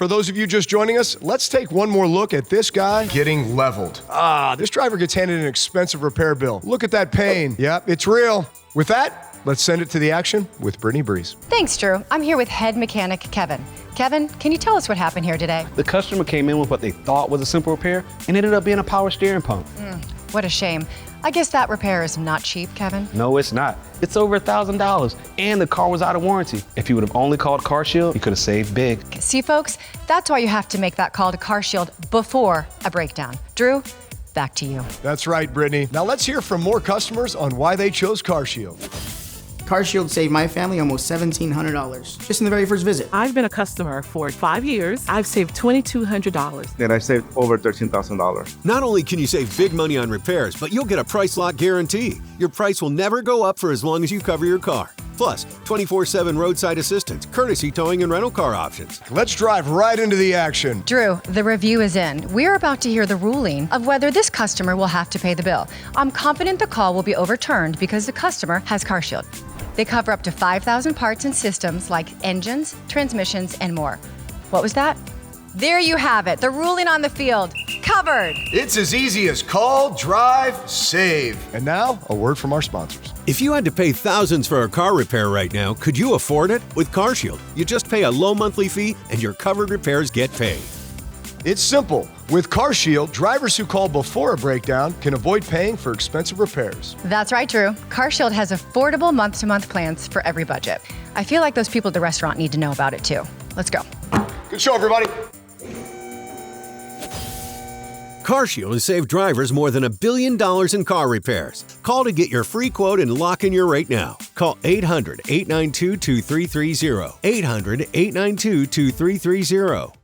For those of you just joining us, let's take one more look at this guy getting leveled. This driver gets handed an expensive repair bill. Look at that pain. Yep, it's real. With that, let's send it to the action with Brittany Brees. Thanks, Drew. I'm here with head mechanic Kevin. Kevin, can you tell us what happened here today? The customer came in with what they thought was a simple repair and ended up being a power steering pump. What a shame. I guess that repair is not cheap, Kevin. No, it's not. It's over $1,000, and the car was out of warranty. If you would have only called CarShield, you could have saved big. See, folks, that's why you have to make that call to CarShield before a breakdown. Drew, back to you. That's right, Brittany. Now let's hear from more customers on why they chose CarShield. CarShield saved my family almost $1,700 just in the very first visit. I've been a customer for 5 years. I've saved $2,200. And I saved over $13,000. Not only can you save big money on repairs, but you'll get a price lock guarantee. Your price will never go up for as long as you cover your car. Plus, 24/7 roadside assistance, courtesy towing, and rental car options. Let's drive right into the action. Drew, the review is in. We're about to hear the ruling of whether this customer will have to pay the bill. I'm confident the call will be overturned because the customer has CarShield. They cover up to 5,000 parts and systems like engines, transmissions, and more. What was that? There you have it, the ruling on the field. Covered. It's as easy as call, drive, save. And now, a word from our sponsors. If you had to pay thousands for a car repair right now, could you afford it? With CarShield, you just pay a low monthly fee and your covered repairs get paid. It's simple. With CarShield, drivers who call before a breakdown can avoid paying for expensive repairs. That's right, Drew. CarShield has affordable month-to-month plans for every budget. I feel like those people at the restaurant need to know about it too. Let's go. Good show, everybody. CarShield has saved drivers more than $1 billion in car repairs. Call to get your free quote and lock in your rate now. Call 800-892-2330. 800-892-2330.